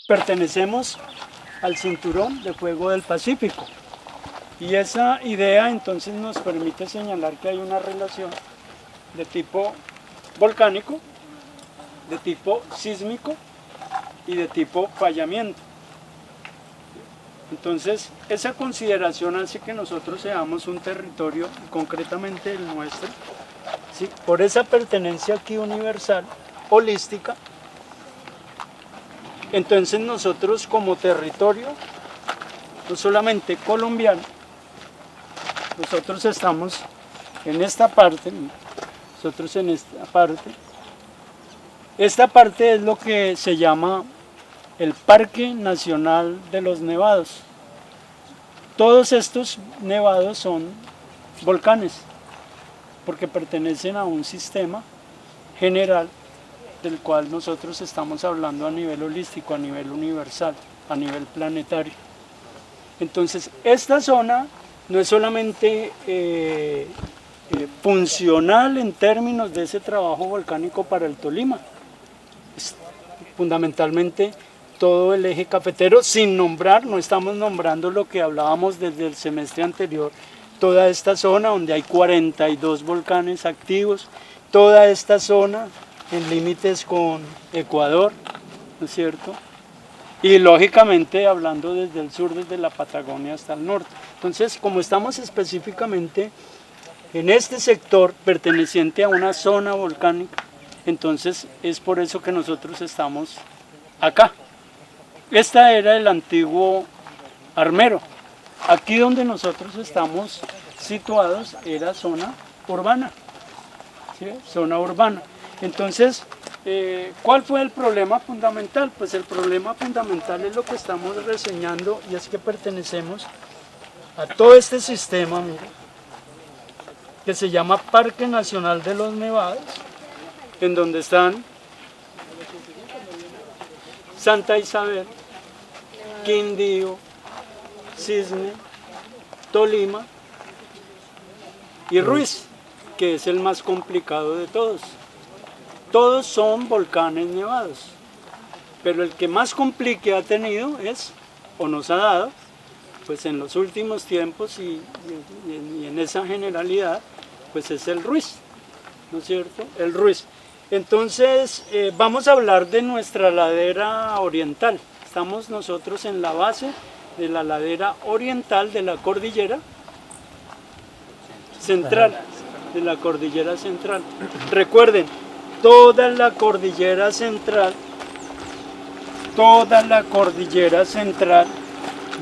pertenecemos al cinturón de fuego del Pacífico. Y esa idea entonces nos permite señalar que hay una relación de tipo volcánico, de tipo sísmico y de tipo fallamiento. Entonces, esa consideración hace que nosotros seamos un territorio, concretamente el nuestro, ¿sí? Por esa pertenencia aquí universal, holística. Entonces nosotros como territorio, no solamente colombiano, nosotros estamos en esta parte, nosotros en esta parte es lo que se llama el Parque Nacional de los Nevados. Todos estos nevados son volcanes, porque pertenecen a un sistema general del cual nosotros estamos hablando a nivel holístico, a nivel universal, a nivel planetario. Entonces, esta zona no es solamente funcional en términos de ese trabajo volcánico para el Tolima, es fundamentalmente todo el eje cafetero, sin nombrar, no estamos nombrando lo que hablábamos desde el semestre anterior, toda esta zona donde hay 42 volcanes activos, toda esta zona en límites con Ecuador, ¿no es cierto? Y lógicamente hablando desde el sur, desde la Patagonia hasta el norte. Entonces, como estamos específicamente en este sector perteneciente a una zona volcánica, entonces es por eso que nosotros estamos acá. Esta era el antiguo Armero. Aquí donde nosotros estamos situados era zona urbana, ¿sí? Zona urbana. Entonces, ¿cuál fue el problema fundamental? Pues el problema fundamental es lo que estamos reseñando, y es que pertenecemos a todo este sistema, mire, que se llama Parque Nacional de los Nevados, en donde están Santa Isabel, Quindío, Cisne, Tolima y Ruiz, que es el más complicado de todos. Todos son volcanes nevados, pero el que más complique ha tenido es, o nos ha dado, pues en los últimos tiempos y en esa generalidad, pues es el Ruiz, ¿no es cierto? El Ruiz. Entonces, vamos a hablar de nuestra ladera oriental. Estamos nosotros en la base de la ladera oriental de la cordillera central, Recuerden, toda la cordillera central,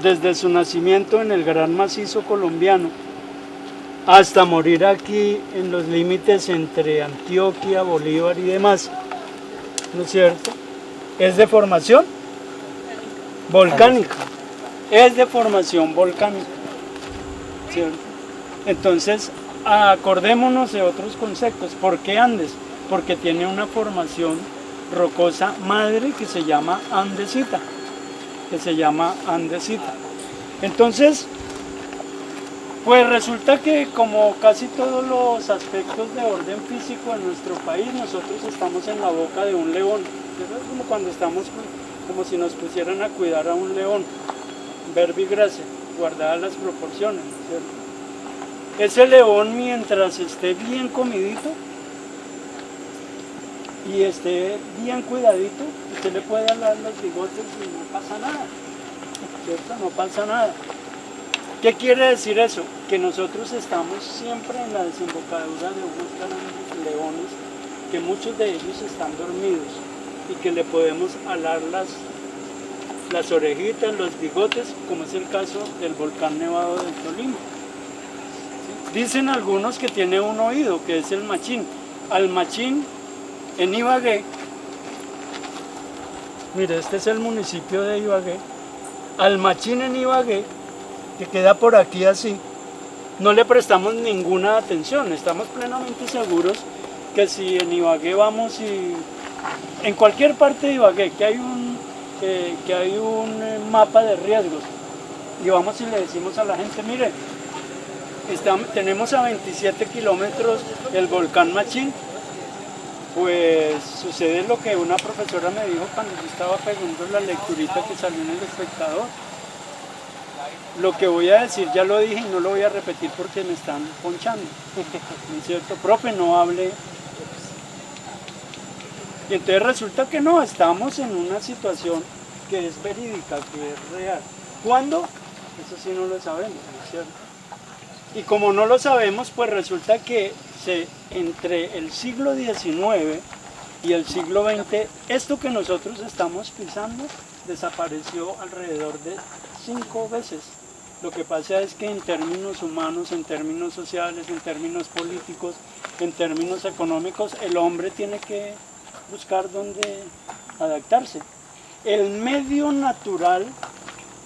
desde su nacimiento en el Gran Macizo colombiano, hasta morir aquí en los límites entre Antioquia, Bolívar y demás, ¿no es cierto? Es de formación volcánica, ¿cierto? Entonces, acordémonos de otros conceptos. ¿Por qué Andes? Porque tiene una formación rocosa madre que se llama andesita, Entonces, pues resulta que como casi todos los aspectos de orden físico en nuestro país, nosotros estamos en la boca de un león. Es como cuando estamos, como si nos pusieran a cuidar a un león, verbi gracia, guardadas las proporciones, ¿cierto? Ese león, mientras esté bien comidito y esté bien cuidadito, usted le puede alar los bigotes y no pasa nada, ¿cierto? No pasa nada. ¿Qué quiere decir eso? Que nosotros estamos siempre en la desembocadura de unos grandes leones, que muchos de ellos están dormidos y que le podemos alar las orejitas, los bigotes, como es el caso del volcán nevado del Tolima. ¿Sí? Dicen algunos que tiene un oído, que es el Machín. Al Machín, en Ibagué, mire, este es el municipio de Ibagué, al Machín en Ibagué, que queda por aquí así, no le prestamos ninguna atención. Estamos plenamente seguros que si en Ibagué vamos y en cualquier parte de Ibagué que hay un mapa de riesgos y vamos y le decimos a la gente, mire, tenemos a 27 kilómetros el volcán Machín, pues pues sucede lo que una profesora me dijo cuando yo estaba pegando la lecturita que salió en El Espectador. Lo que voy a decir ya lo dije y no lo voy a repetir porque me están ponchando. ¿No es cierto? Profe, no hable. Y entonces resulta que no, estamos en una situación que es verídica, que es real. ¿Cuándo? Eso sí no lo sabemos, ¿no es cierto? Y como no lo sabemos, pues resulta que entre el siglo XIX y el siglo XX, esto que nosotros estamos pisando desapareció alrededor de 5 veces. Lo que pasa es que en términos humanos, en términos sociales, en términos políticos, en términos económicos, el hombre tiene que buscar dónde adaptarse. El medio natural,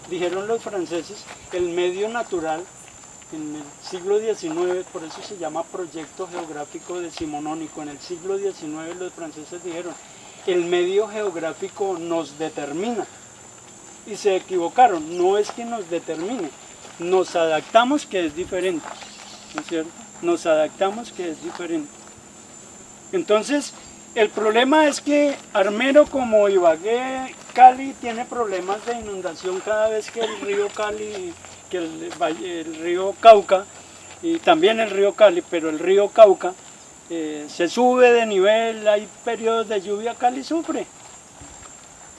dijeron los franceses, el medio natural en el siglo XIX, por eso se llama proyecto geográfico decimonónico, en el siglo XIX los franceses dijeron, el medio geográfico nos determina. Y se equivocaron, no es que nos determine, nos adaptamos que es diferente, ¿no es cierto? Nos adaptamos que es diferente. Entonces, el problema es que Armero como Ibagué, Cali, tiene problemas de inundación cada vez que el río Cali, que el río Cauca, y también el río Cali, pero el río Cauca, se sube de nivel, hay periodos de lluvia, Cali sufre.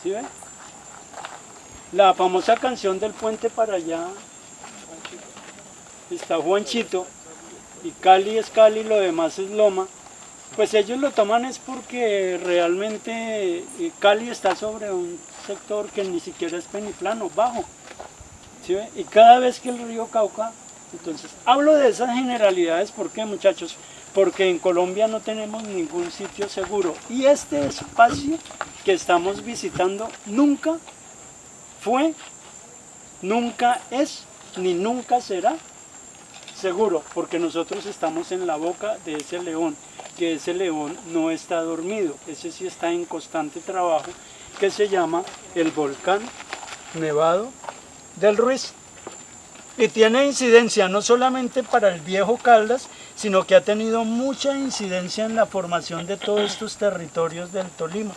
¿Sí ven? La famosa canción del puente para allá, está Juanchito, y Cali es Cali, lo demás es Loma. Pues ellos lo toman es porque realmente Cali está sobre un sector que ni siquiera es peniplano, bajo. ¿Sí ve? Y cada vez que el río Cauca, entonces hablo de esas generalidades, ¿por qué, muchachos? Porque en Colombia no tenemos ningún sitio seguro. Y este espacio que estamos visitando nunca fue, nunca es, ni nunca será seguro, porque nosotros estamos en la boca de ese león, que ese león no está dormido, ese sí está en constante trabajo, que se llama el volcán Nevado del Ruiz. Y tiene incidencia no solamente para el viejo Caldas, sino que ha tenido mucha incidencia en la formación de todos estos territorios del Tolima.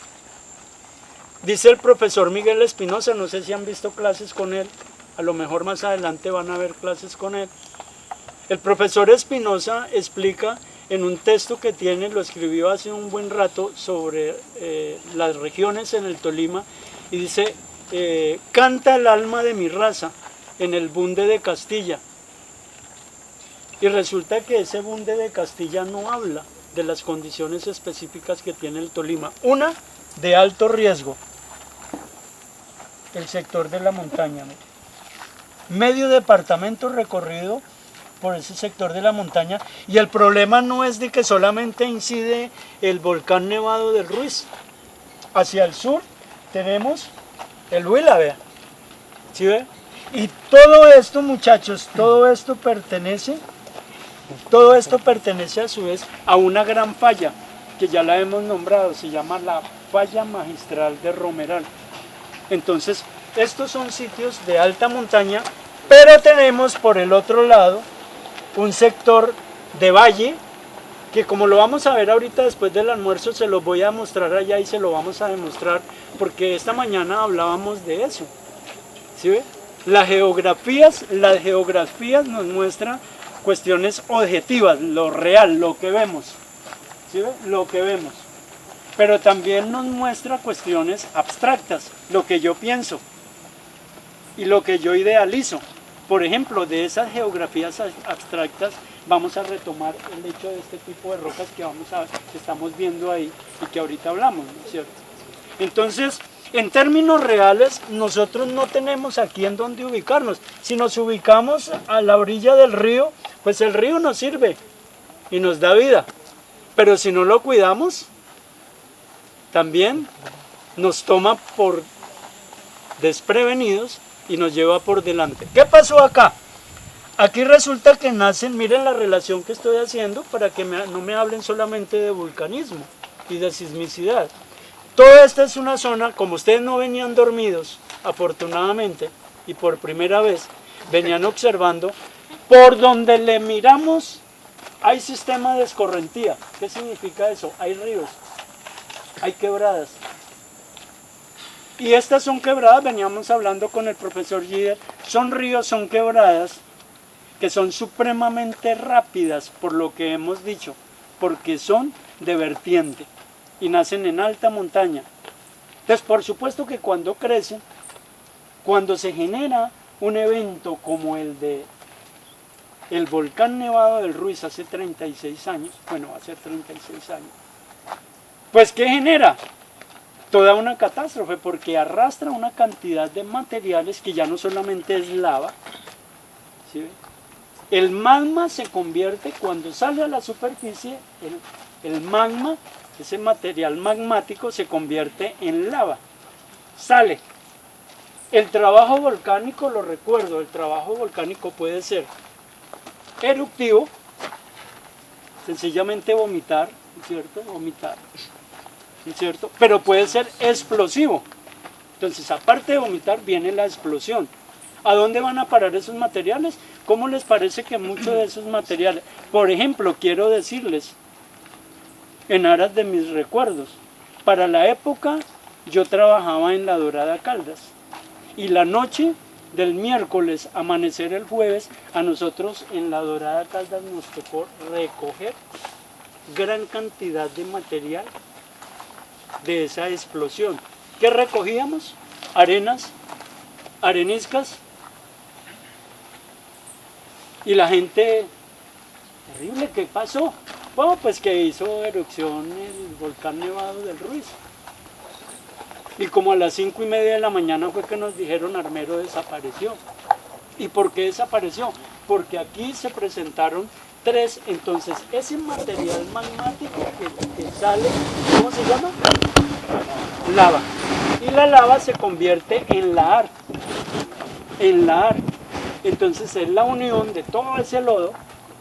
Dice el profesor Miguel Espinosa, no sé si han visto clases con él, a lo mejor más adelante van a ver clases con él. El profesor Espinosa explica en un texto que tiene, lo escribió hace un buen rato, sobre las regiones en el Tolima, y dice, canta el alma de mi raza en el bunde de Castilla. Y resulta que ese bunde de Castilla no habla de las condiciones específicas que tiene el Tolima. Una, de alto riesgo, el sector de la montaña. Medio departamento recorrido por ese sector de la montaña, y el problema no es de que solamente incide el volcán Nevado del Ruiz. Hacia el sur tenemos el Huila, vean. ¿Sí ve? Y todo esto, muchachos, todo esto pertenece a su vez a una gran falla, que ya la hemos nombrado, se llama la falla magistral de Romeral. Entonces, estos son sitios de alta montaña, pero tenemos por el otro lado un sector de valle, que como lo vamos a ver ahorita después del almuerzo, se lo voy a mostrar allá y se lo vamos a demostrar, porque esta mañana hablábamos de eso. ¿Sí ve? Las geografías nos muestran cuestiones objetivas, lo real, lo que vemos. ¿Sí ve? Lo que vemos. Pero también nos muestra cuestiones abstractas, lo que yo pienso y lo que yo idealizo. Por ejemplo, de esas geografías abstractas vamos a retomar el hecho de este tipo de rocas que estamos viendo ahí y que ahorita hablamos, ¿no es cierto? Entonces, en términos reales, nosotros no tenemos aquí en dónde ubicarnos. Si nos ubicamos a la orilla del río, pues el río nos sirve y nos da vida. Pero si no lo cuidamos, también nos toma por desprevenidos y nos lleva por delante. ¿Qué pasó acá? Aquí resulta que nacen, miren la relación que estoy haciendo para que no me hablen solamente de vulcanismo y de sismicidad. Toda esta es una zona, como ustedes no venían dormidos, afortunadamente, y por primera vez venían observando, por donde le miramos hay sistema de escorrentía. ¿Qué significa eso? Hay ríos. hay quebradas. Y estas son quebradas, veníamos hablando con el profesor Gider, son ríos, son quebradas que son supremamente rápidas, por lo que hemos dicho, porque son de vertiente y nacen en alta montaña. Entonces, por supuesto que cuando crecen, cuando se genera un evento como el de el volcán Nevado del Ruiz hace 36 años, bueno, va a ser 36 años, pues ¿qué genera? Toda una catástrofe, porque arrastra una cantidad de materiales que ya no solamente es lava, ¿sí? El magma se convierte, cuando sale a la superficie, el magma, ese material magmático se convierte en lava, sale. El trabajo volcánico, lo recuerdo, el trabajo volcánico puede ser eruptivo, sencillamente vomitar, ¿cierto? Vomitar, ¿cierto? Pero puede ser explosivo. Entonces, aparte de vomitar, viene la explosión. ¿A dónde van a parar esos materiales? ¿Cómo les parece que muchos de esos materiales? Por ejemplo, quiero decirles, en aras de mis recuerdos, para la época yo trabajaba en La Dorada Caldas, y la noche del miércoles, amanecer el jueves, a nosotros en La Dorada Caldas nos tocó recoger gran cantidad de material de esa explosión. ¿Qué recogíamos? Arenas, areniscas, y la gente, terrible, ¿qué pasó? Bueno, pues que hizo erupción el volcán Nevado del Ruiz. Y como a las 5:30 de la mañana fue que nos dijeron Armero desapareció. ¿Y por qué desapareció? Porque aquí se presentaron 3, entonces ese material magmático que sale, ¿cómo se llama? Lava. Y la lava se convierte en lahar. En lahar. Entonces es la unión de todo ese lodo.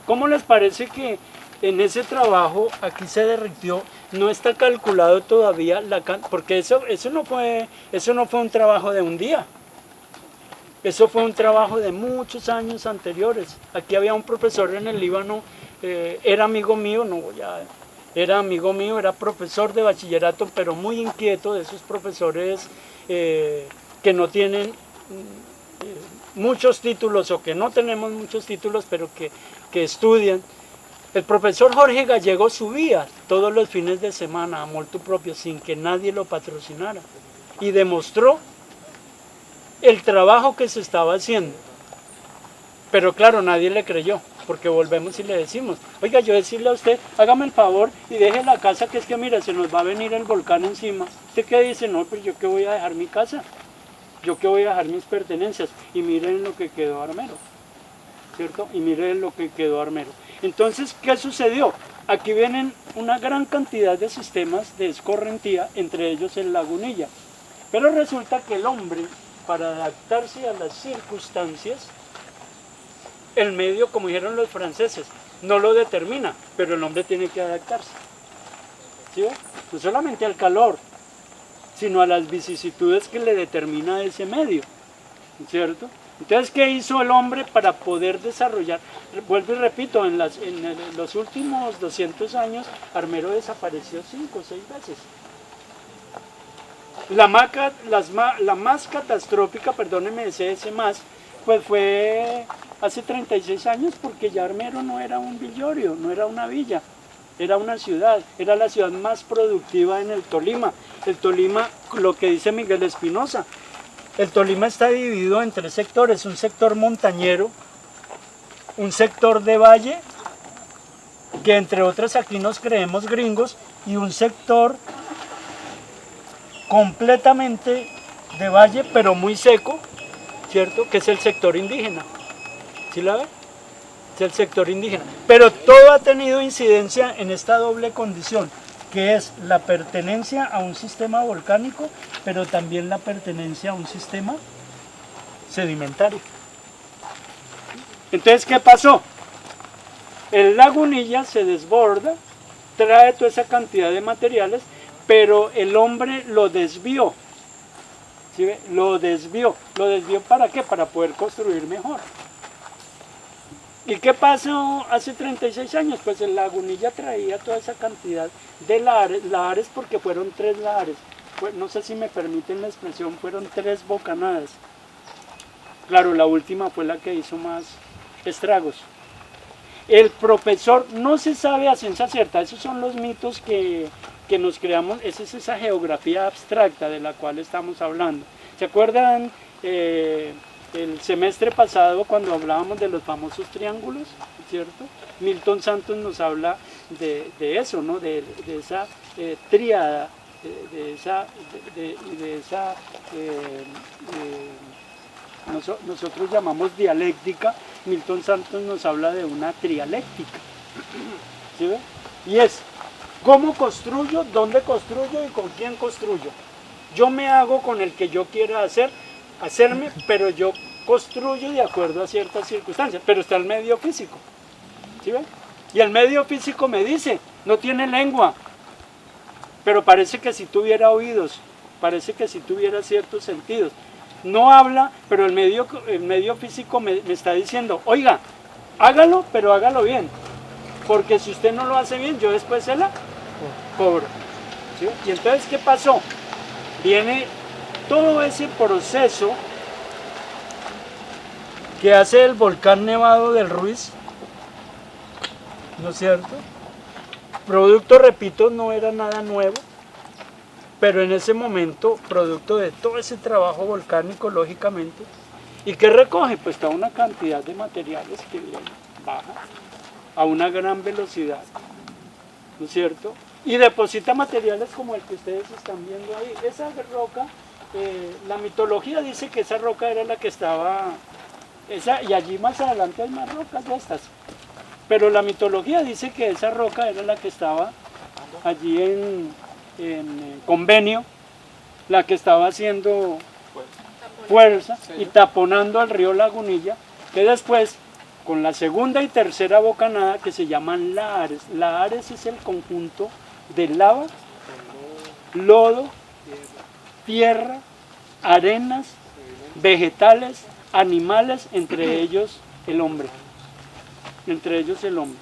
¿Cómo les parece que en ese trabajo aquí se derritió? No está calculado todavía porque eso no fue un trabajo de un día. Eso fue un trabajo de muchos años anteriores. Aquí había un profesor en el Líbano, era amigo mío, era profesor de bachillerato, pero muy inquieto, de esos profesores que no tienen muchos títulos, o que no tenemos muchos títulos, pero que estudian. El profesor Jorge Gallego subía todos los fines de semana a molto propio, sin que nadie lo patrocinara, y demostró el trabajo que se estaba haciendo. Pero claro, nadie le creyó, porque volvemos y le decimos, oiga, yo decirle a usted, hágame el favor y deje la casa, que es que mira, se nos va a venir el volcán encima. ¿Usted qué dice? No, pues yo qué voy a dejar mi casa, yo qué voy a dejar mis pertenencias. Y miren lo que quedó Armero, ¿cierto? Y miren lo que quedó Armero. Entonces, ¿qué sucedió? Aquí vienen una gran cantidad de sistemas de escorrentía, entre ellos el Lagunilla. Pero resulta que el hombre, para adaptarse a las circunstancias, el medio, como dijeron los franceses, no lo determina, pero el hombre tiene que adaptarse. ¿Sí? No solamente al calor, sino a las vicisitudes que le determina ese medio, ¿cierto? Entonces, ¿qué hizo el hombre para poder desarrollar? Vuelvo y repito, en los últimos 200 años, Armero desapareció 5 o 6 veces. La más catastrófica, perdónenme ese más, pues fue hace 36 años, porque ya Armero no era un villorio, no era una villa, era una ciudad, era la ciudad más productiva en el Tolima. El Tolima, lo que dice Miguel Espinosa, el Tolima está dividido en 3 sectores, un sector montañero, un sector de valle, que entre otras aquí nos creemos gringos, y un sector completamente de valle, pero muy seco, ¿cierto? Que es el sector indígena. ¿Sí la ve? Es el sector indígena. Pero todo ha tenido incidencia en esta doble condición, que es la pertenencia a un sistema volcánico, pero también la pertenencia a un sistema sedimentario. Entonces, ¿qué pasó? El Lagunilla se desborda, trae toda esa cantidad de materiales, pero el hombre lo desvió. ¿Sí ve? Lo desvió. ¿Lo desvió para qué? Para poder construir mejor. ¿Y qué pasó hace 36 años? Pues en Lagunilla traía toda esa cantidad de lahares porque fueron 3 lahares. No sé si me permiten la expresión, fueron 3 bocanadas. Claro, la última fue la que hizo más estragos. El profesor no se sabe a ciencia cierta, esos son los mitos que nos creamos, esa es esa geografía abstracta de la cual estamos hablando. ¿Se acuerdan el semestre pasado cuando hablábamos de los famosos triángulos, cierto? Milton Santos nos habla de eso, ¿no? De esa tríada, de esa nosotros llamamos dialéctica. Milton Santos nos habla de una trialéctica. ¿Sí ve? Y es cómo construyo, dónde construyo y con quién construyo. Yo me hago con el que yo quiera hacerme, pero yo construyo de acuerdo a ciertas circunstancias. Pero está el medio físico. ¿Sí ve? Y el medio físico me dice, no tiene lengua, pero parece que si tuviera oídos, parece que si tuviera ciertos sentidos. No habla, pero el medio físico me está diciendo, oiga, hágalo, pero hágalo bien. Porque si usted no lo hace bien, yo después se la cobro. ¿Sí? Y entonces, ¿qué pasó? Viene todo ese proceso que hace el volcán Nevado del Ruiz, ¿no es cierto? Producto, repito, no era nada nuevo, pero en ese momento, producto de todo ese trabajo volcánico, lógicamente, ¿y qué recoge? Pues toda una cantidad de materiales que baja a una gran velocidad, ¿no es cierto? Y deposita materiales como el que ustedes están viendo ahí. Esa roca, la mitología dice que esa roca era la que estaba, y allí más adelante hay más rocas de estas, pero la mitología dice que esa roca era la que estaba allí en Convenio, la que estaba haciendo fuerza y taponando al río Lagunilla, que después, con la segunda y tercera bocanada, que se llaman lahares. Lahares es el conjunto de lava, lodo, tierra, arenas, vegetales, animales, entre ellos el hombre. Entre ellos el hombre.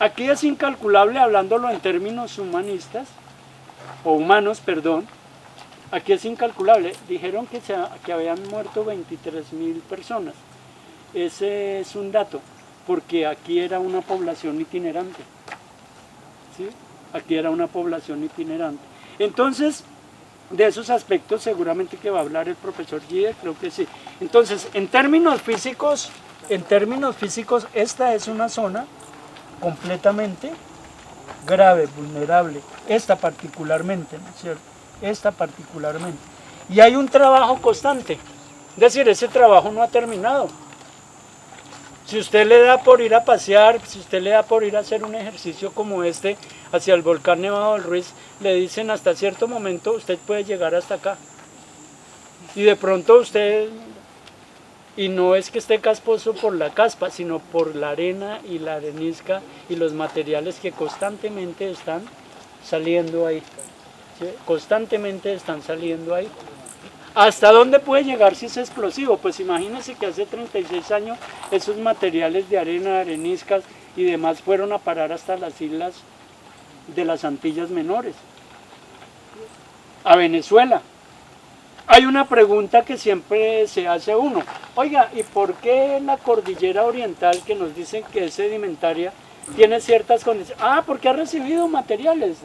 Aquí es incalculable, hablándolo en términos humanistas, o humanos, perdón, aquí es incalculable. Dijeron que habían muerto 23.000 personas. Ese es un dato, porque aquí era una población itinerante. ¿Sí? Aquí era una población itinerante. Entonces, de esos aspectos seguramente que va a hablar el profesor Guide, creo que sí. Entonces, en términos físicos, esta es una zona completamente grave, vulnerable, esta particularmente, ¿no es cierto? Esta particularmente. Y hay un trabajo constante, es decir, ese trabajo no ha terminado. Si usted le da por ir a pasear, si usted le da por ir a hacer un ejercicio como este hacia el volcán Nevado del Ruiz, le dicen hasta cierto momento usted puede llegar hasta acá. Y de pronto usted, y no es que esté casposo por la caspa, sino por la arena y la arenisca y los materiales que constantemente están saliendo ahí. ¿Sí? Constantemente están saliendo ahí. ¿Hasta dónde puede llegar si es explosivo? Pues imagínense que hace 36 años esos materiales de arena, areniscas y demás fueron a parar hasta las islas de las Antillas Menores, a Venezuela. Hay una pregunta que siempre se hace uno, oiga, ¿y por qué la cordillera oriental, que nos dicen que es sedimentaria, tiene ciertas condiciones? Ah, porque ha recibido materiales.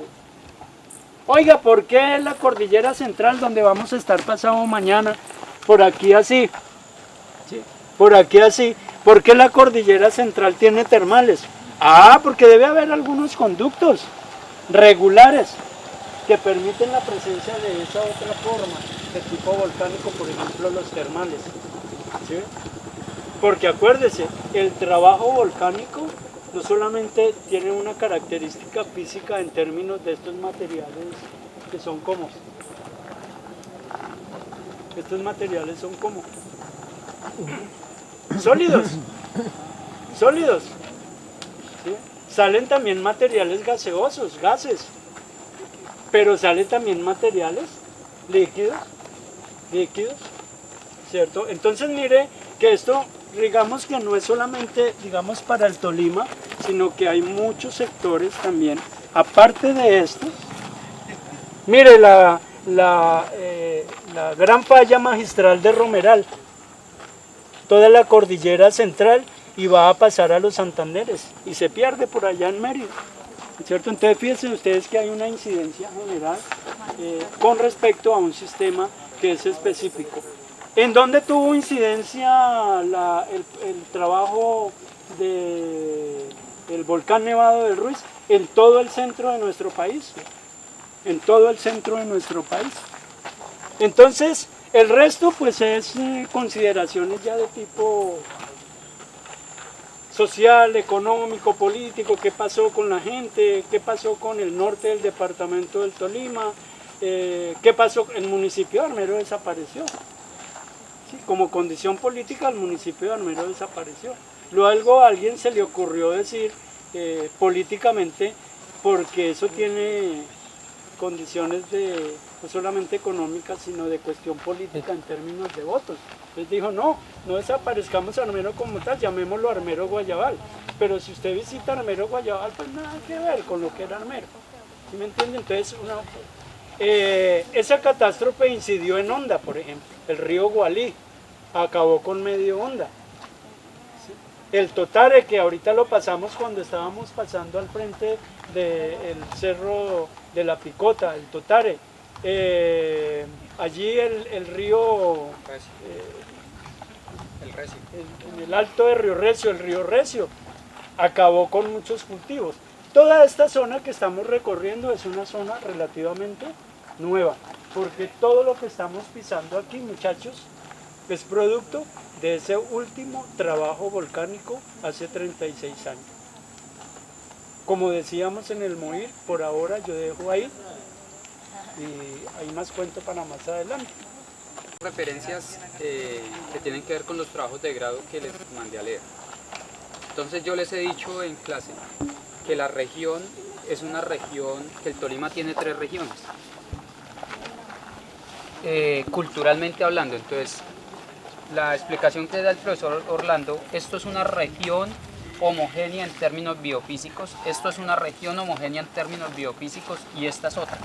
Oiga, ¿por qué la cordillera central, donde vamos a estar pasado mañana, por aquí así? ¿Sí? Por aquí así. ¿Por qué la cordillera central tiene termales? Ah, porque debe haber algunos conductos regulares que permiten la presencia de esa otra forma de tipo volcánico, por ejemplo los termales. ¿Sí? Porque acuérdese, el trabajo volcánico no solamente tiene una característica física en términos de estos materiales que son como. Estos materiales son como sólidos. Sólidos. ¿Sí? Salen también materiales gaseosos, gases. Pero salen también materiales líquidos, ¿cierto? Entonces mire que esto digamos que no es solamente, digamos, para el Tolima, sino que hay muchos sectores también, aparte de esto. Mire, la gran falla magistral de Romeral, toda la cordillera central, y va a pasar a los Santanderes, y se pierde por allá en Mérida, ¿cierto? Entonces fíjense ustedes que hay una incidencia general con respecto a un sistema que es específico. ¿En dónde tuvo incidencia el trabajo del volcán Nevado del Ruiz? En todo el centro de nuestro país. En todo el centro de nuestro país. Entonces, el resto pues es consideraciones ya de tipo social, económico, político, qué pasó con la gente, qué pasó con el norte del departamento del Tolima, qué pasó, el municipio de Armero desapareció. Sí, como condición política el municipio de Armero desapareció. Luego a alguien se le ocurrió decir políticamente, porque eso tiene condiciones de, no solamente económicas, sino de cuestión política en términos de votos. Entonces dijo, no desaparezcamos Armero como tal, llamémoslo Armero Guayabal. Pero si usted visita Armero Guayabal, pues nada que ver con lo que era Armero. ¿Sí me entiende? Entonces, esa catástrofe incidió en Honda, por ejemplo. El río Gualí acabó con medio Honda. ¿Sí? El Totare, que ahorita lo pasamos cuando estábamos pasando al frente del cerro de la Picota, el Totare. Allí el río, en el alto de Río Recio, el río Recio, acabó con muchos cultivos. Toda esta zona que estamos recorriendo es una zona relativamente nueva, porque todo lo que estamos pisando aquí, muchachos, es producto de ese último trabajo volcánico hace 36 años. Como decíamos en el MOIR, por ahora yo dejo ahí y hay más cuento para más adelante. Referencias que tienen que ver con los trabajos de grado que les mandé a leer. Entonces yo les he dicho en clase que la región es una región, que el Tolima tiene 3 regiones. Culturalmente hablando, entonces la explicación que da el profesor Orlando, esto es una región homogénea en términos biofísicos, esto es una región homogénea en términos biofísicos y esta es otra.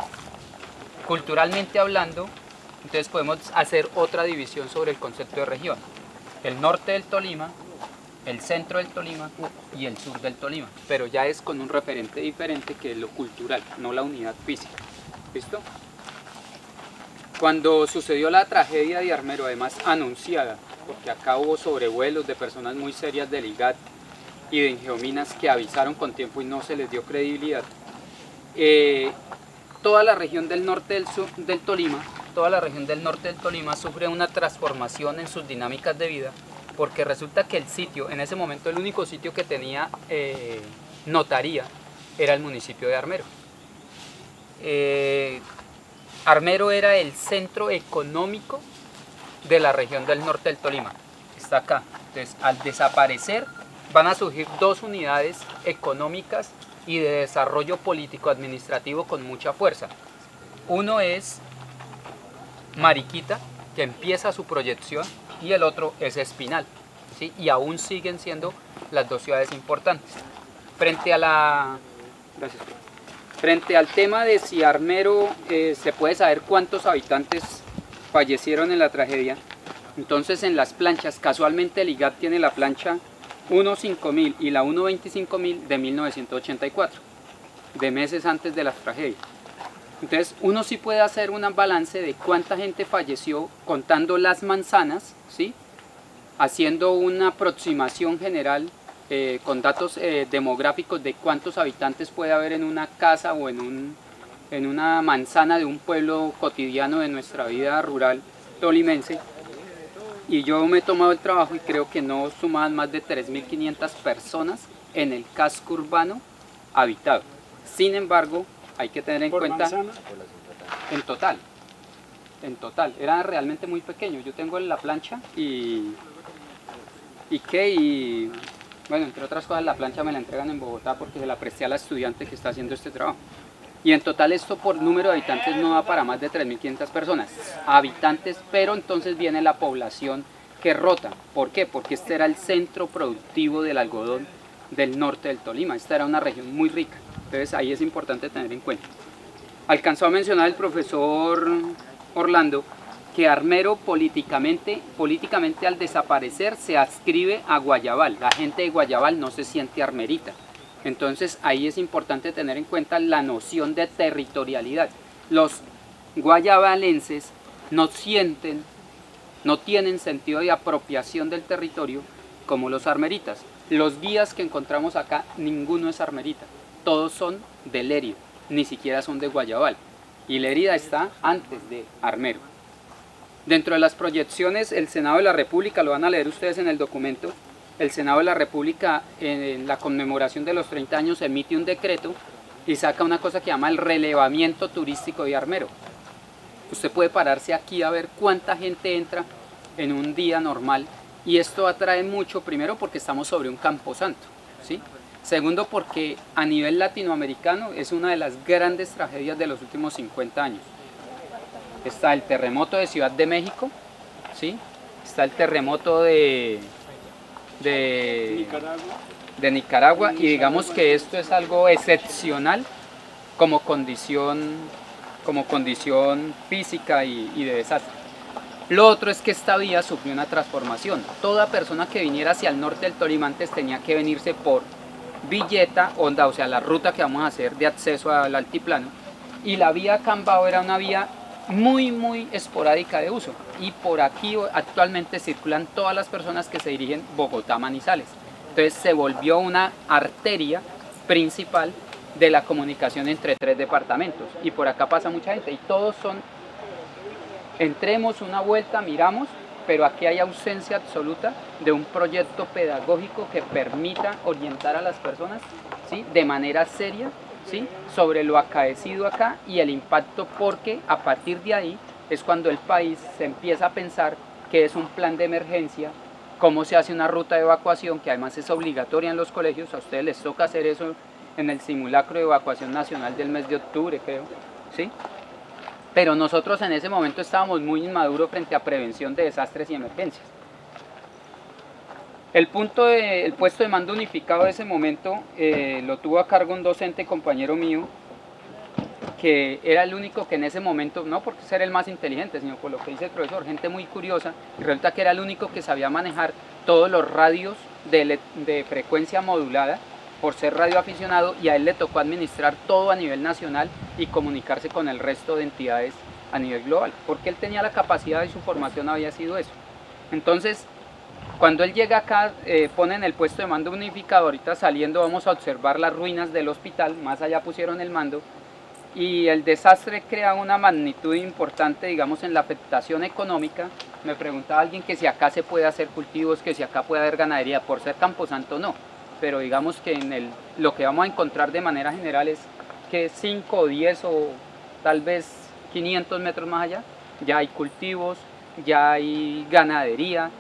Culturalmente hablando, entonces podemos hacer otra división sobre el concepto de región. El norte del Tolima, el centro del Tolima y el sur del Tolima, pero ya es con un referente diferente que es lo cultural, no la unidad física. ¿Listo? Cuando sucedió la tragedia de Armero, además anunciada, porque acá hubo sobrevuelos de personas muy serias del IGAT y de Ingeominas que avisaron con tiempo y no se les dio credibilidad, toda la región del norte del Tolima, toda la región del norte del Tolima sufre una transformación en sus dinámicas de vida, porque resulta que el sitio, en ese momento el único sitio que tenía notaría era el municipio de Armero. Armero era el centro económico de la región del norte del Tolima, está acá. Entonces, al desaparecer, van a surgir 2 unidades económicas y de desarrollo político-administrativo con mucha fuerza. Uno es Mariquita, que empieza su proyección, y el otro es Espinal, ¿sí? Y aún siguen siendo las 2 ciudades importantes. Frente al tema de si Armero se puede saber cuántos habitantes fallecieron en la tragedia, entonces en las planchas, casualmente el IGAT tiene la plancha 1.5000 y la 1.25000 de 1984, de meses antes de la tragedia. Entonces uno sí puede hacer un balance de cuánta gente falleció contando las manzanas, ¿sí? Haciendo una aproximación general con datos demográficos de cuántos habitantes puede haber en una casa o en una manzana de un pueblo cotidiano de nuestra vida rural tolimense. Y yo me he tomado el trabajo y creo que no sumaban más de 3.500 personas en el casco urbano habitado. Sin embargo, hay que tener en cuenta, manzana, en total, era realmente muy pequeño. Yo tengo la plancha y bueno, entre otras cosas la plancha me la entregan en Bogotá porque se la presté a la estudiante que está haciendo este trabajo. Y en total esto por número de habitantes no va para más de 3.500 personas, habitantes, pero entonces viene la población que rota. ¿Por qué? Porque este era el centro productivo del algodón del norte del Tolima. Esta era una región muy rica. Entonces ahí es importante tener en cuenta. Alcanzó a mencionar el profesor Orlando que Armero políticamente al desaparecer se adscribe a Guayabal. La gente de Guayabal no se siente armerita. Entonces ahí es importante tener en cuenta la noción de territorialidad. Los guayabalenses no tienen sentido de apropiación del territorio como los armeritas. Los guías que encontramos acá, ninguno es armerita. Todos son de Lérida, ni siquiera son de Guayabal. Y Lérida está antes de Armero. Dentro de las proyecciones, el Senado de la República, lo van a leer ustedes en el documento, el Senado de la República en la conmemoración de los 30 años emite un decreto y saca una cosa que llama el relevamiento turístico de Armero. Usted puede pararse aquí a ver cuánta gente entra en un día normal y esto atrae mucho, primero porque estamos sobre un camposanto, ¿sí? Segundo porque a nivel latinoamericano es una de las grandes tragedias de los últimos 50 años. Está el terremoto de Ciudad de México, ¿sí? Está el terremoto de Nicaragua y digamos que esto es algo excepcional como condición física y de desastre. Lo otro es que esta vía sufrió una transformación. Toda persona que viniera hacia el norte del Tolima antes tenía que venirse por Villeta, Honda, o sea la ruta que vamos a hacer de acceso al altiplano, y la vía Cambao era una vía muy esporádica de uso y por aquí actualmente circulan todas las personas que se dirigen Bogotá-Manizales. Entonces se volvió una arteria principal de la comunicación entre 3 departamentos y por acá pasa mucha gente y todos son, entremos una vuelta, miramos, pero aquí hay ausencia absoluta de un proyecto pedagógico que permita orientar a las personas, ¿sí?, de manera seria, ¿sí?, sobre lo acaecido acá y el impacto, porque a partir de ahí es cuando el país se empieza a pensar qué es un plan de emergencia, cómo se hace una ruta de evacuación, que además es obligatoria en los colegios. A ustedes les toca hacer eso en el simulacro de evacuación nacional del mes de octubre, creo, ¿sí? Pero nosotros en ese momento estábamos muy inmaduros frente a prevención de desastres y emergencias. El puesto de mando unificado de ese momento lo tuvo a cargo un docente compañero mío, que era el único que en ese momento, no porque ser el más inteligente, sino por lo que dice el profesor, gente muy curiosa, y resulta que era el único que sabía manejar todos los radios de frecuencia modulada, por ser radioaficionado, y a él le tocó administrar todo a nivel nacional y comunicarse con el resto de entidades a nivel global, porque él tenía la capacidad y su formación había sido eso. Entonces, cuando él llega acá, ponen el puesto de mando unificado. Ahorita saliendo vamos a observar las ruinas del hospital, más allá pusieron el mando, y el desastre crea una magnitud importante, digamos, en la afectación económica. Me preguntaba alguien que si acá se puede hacer cultivos, que si acá puede haber ganadería. Por ser camposanto no, pero digamos que lo que vamos a encontrar de manera general es que 5 o 10 o tal vez 500 metros más allá ya hay cultivos, ya hay ganadería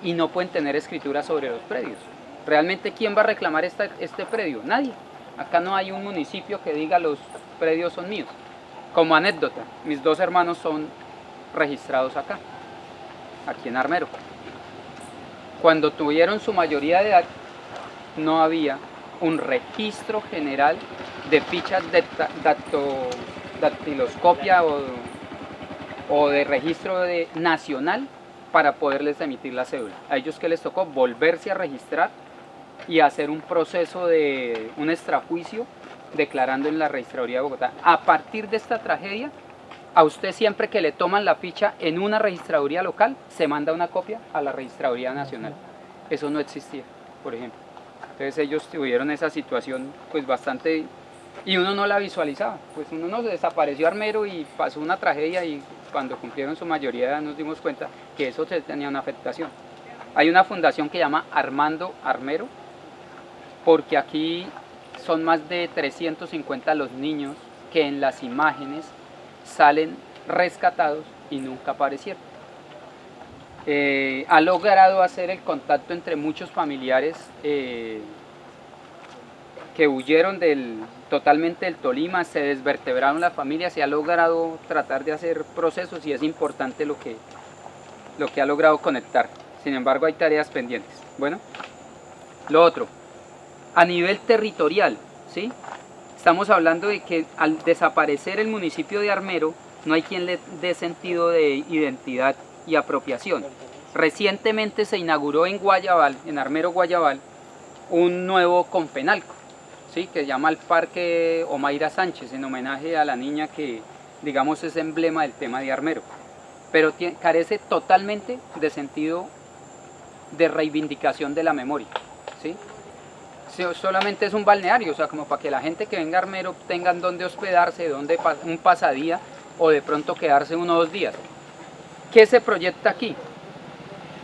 y no pueden tener escritura sobre los predios. Realmente, ¿quién va a reclamar este predio? Nadie. Acá no hay un municipio que diga los predios son míos. Como anécdota, mis 2 hermanos son registrados acá, aquí en Armero. Cuando tuvieron su mayoría de edad, no había un registro general de fichas de dactiloscopia o de registro nacional para poderles emitir la cédula. A ellos que les tocó volverse a registrar y hacer un proceso de un extrajuicio declarando en la registraduría de Bogotá. A partir de esta tragedia, a usted siempre que le toman la ficha en una registraduría local, se manda una copia a la registraduría nacional. Eso no existía, por ejemplo. Entonces ellos tuvieron esa situación pues bastante, y uno no la visualizaba. Pues uno nos desapareció Armero y pasó una tragedia, y cuando cumplieron su mayoría de edad nos dimos cuenta que eso tenía una afectación. Hay una fundación que llama Armando Armero, porque aquí son más de 350 los niños que en las imágenes salen rescatados y nunca aparecieron. Ha logrado hacer el contacto entre muchos familiares que huyeron totalmente del Tolima, se desvertebraron las familias, y ha logrado tratar de hacer procesos, y es importante lo que ha logrado conectar. Sin embargo, hay tareas pendientes. Bueno, lo otro, a nivel territorial, ¿sí? Estamos hablando de que al desaparecer el municipio de Armero, no hay quien le dé sentido de identidad y apropiación. Recientemente se inauguró en Guayabal, en Armero Guayabal, un nuevo Confenalco, ¿sí? Que se llama el Parque Omaira Sánchez, en homenaje a la niña que, digamos, es emblema del tema de Armero. Pero carece totalmente de sentido de reivindicación de la memoria, ¿sí? Solamente es un balneario, o sea, como para que la gente que venga a Armero tengan donde hospedarse, donde un pasadía o de pronto quedarse 1 o 2 días. ¿Qué se proyecta aquí?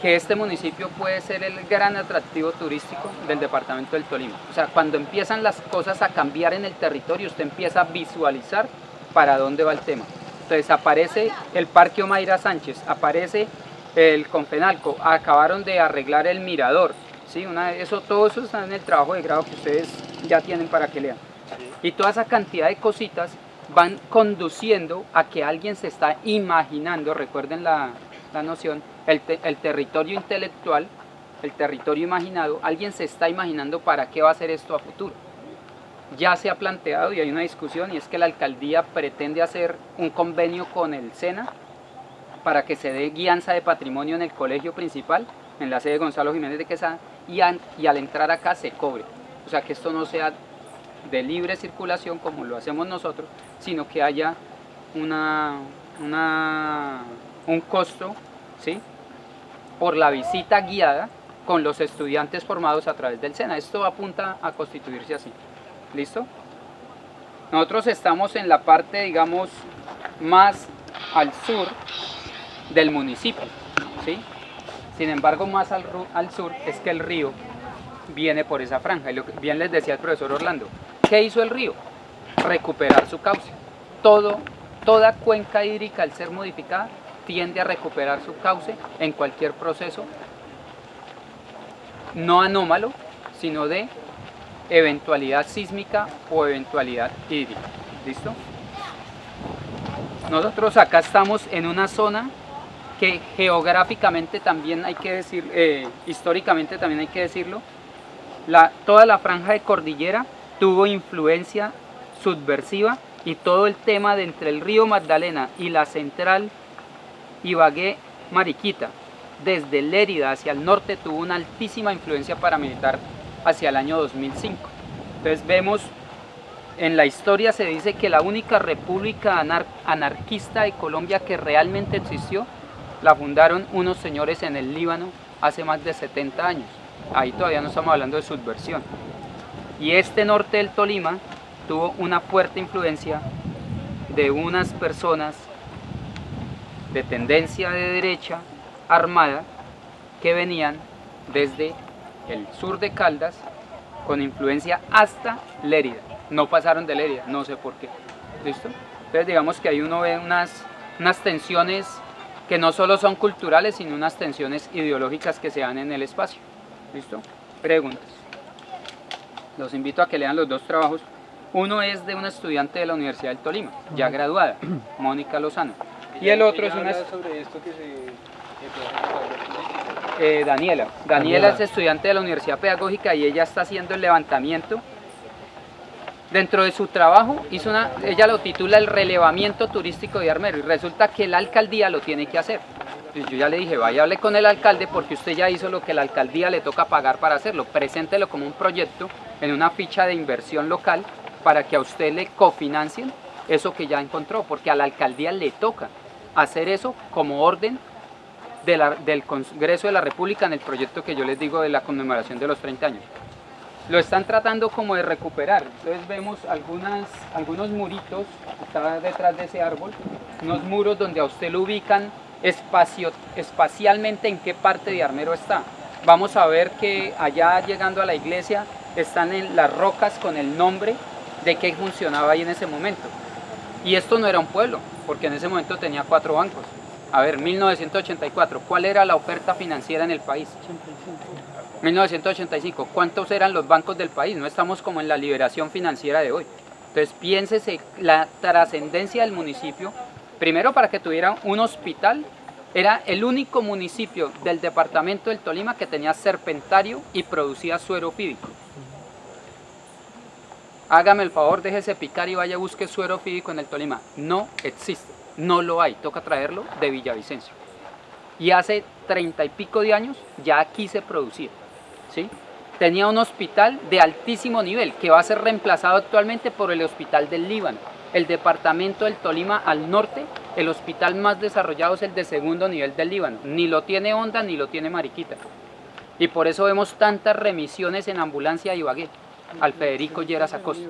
Que este municipio puede ser el gran atractivo turístico del departamento del Tolima. O sea, cuando empiezan las cosas a cambiar en el territorio, usted empieza a visualizar para dónde va el tema. Entonces aparece el Parque Omaira Sánchez, aparece el Confenalco, acabaron de arreglar el mirador, ¿sí? Todo eso está en el trabajo de grado que ustedes ya tienen para que lean. Y toda esa cantidad de cositas van conduciendo a que alguien se está imaginando, recuerden la noción, el territorio intelectual, el territorio imaginado, alguien se está imaginando para qué va a ser esto a futuro. Ya se ha planteado y hay una discusión, y es que la alcaldía pretende hacer un convenio con el SENA para que se dé guianza de patrimonio en el colegio principal, en la sede de Gonzalo Jiménez de Quesada, y al entrar acá se cobre. O sea, que esto no sea de libre circulación como lo hacemos nosotros, sino que haya un costo, ¿sí?, por la visita guiada con los estudiantes formados a través del SENA. Esto apunta a constituirse así. ¿Listo? Nosotros estamos en la parte, digamos, más al sur del municipio, ¿sí? Sin embargo, más al sur es que el río viene por esa franja. Y lo que bien les decía el profesor Orlando, ¿qué hizo el río? Recuperar su cauce. Toda cuenca hídrica, al ser modificada, tiende a recuperar su cauce en cualquier proceso no anómalo, sino de eventualidad sísmica o eventualidad hídrica. ¿Listo? Nosotros acá estamos en una zona que geográficamente también hay que decir, históricamente también hay que decirlo, toda la franja de cordillera tuvo influencia subversiva, y todo el tema de entre el río Magdalena y la central Ibagué Mariquita, desde Lérida hacia el norte, tuvo una altísima influencia paramilitar hacia el año 2005. Entonces vemos, en la historia se dice que la única república anarquista de Colombia que realmente existió, la fundaron unos señores en el Líbano hace más de 70 años. Ahí todavía no estamos hablando de subversión. Y este norte del Tolima tuvo una fuerte influencia de unas personas de tendencia de derecha armada que venían desde el sur de Caldas con influencia hasta Lérida. No pasaron de Lérida, no sé por qué. ¿Listo? Entonces digamos que ahí uno ve unas tensiones que no solo son culturales, sino unas tensiones ideológicas que se dan en el espacio. ¿Listo? Preguntas. Los invito a que lean los dos trabajos. Uno es de una estudiante de la Universidad del Tolima, ya graduada, Mónica Lozano. Y el otro es una... sobre esto que Daniela. Daniela es estudiante de la Universidad Pedagógica y ella está haciendo el levantamiento. Dentro de su trabajo, ella lo titula el relevamiento turístico de Armero, y resulta que la alcaldía lo tiene que hacer. Yo ya le dije, vaya, hable con el alcalde porque usted ya hizo lo que la alcaldía le toca pagar para hacerlo. Preséntelo como un proyecto en una ficha de inversión local para que a usted le cofinancien eso que ya encontró, porque a la alcaldía le toca hacer eso como orden del Congreso de la República en el proyecto que yo les digo de la conmemoración de los 30 años. Lo están tratando como de recuperar. Entonces vemos algunos muritos, está detrás de ese árbol, unos muros donde a usted lo ubican espacialmente en qué parte de Armero está. Vamos a ver que allá llegando a la iglesia están en las rocas con el nombre de qué funcionaba ahí en ese momento. Y esto no era un pueblo, porque en ese momento tenía 4 bancos. A ver, 1984, ¿cuál era la oferta financiera en el país? 1985, ¿cuántos eran los bancos del país? No estamos como en la liberación financiera de hoy. Entonces piénsese la trascendencia del municipio, primero para que tuviera un hospital Era el único municipio del departamento del Tolima que tenía serpentario y producía suero fídico. Hágame el favor, déjese picar y vaya a busque suero fídico en el Tolima. No existe, no lo hay, toca traerlo de Villavicencio. Y hace 30 y pico de años ya aquí se producía, ¿sí? Tenía un hospital de altísimo nivel que va a ser reemplazado actualmente por el Hospital del Líbano. El departamento del Tolima al norte, el hospital más desarrollado es el de segundo nivel del Líbano. Ni lo tiene Honda ni lo tiene Mariquita. Y por eso vemos tantas remisiones en ambulancia de Ibagué al Federico Lleras Acosta.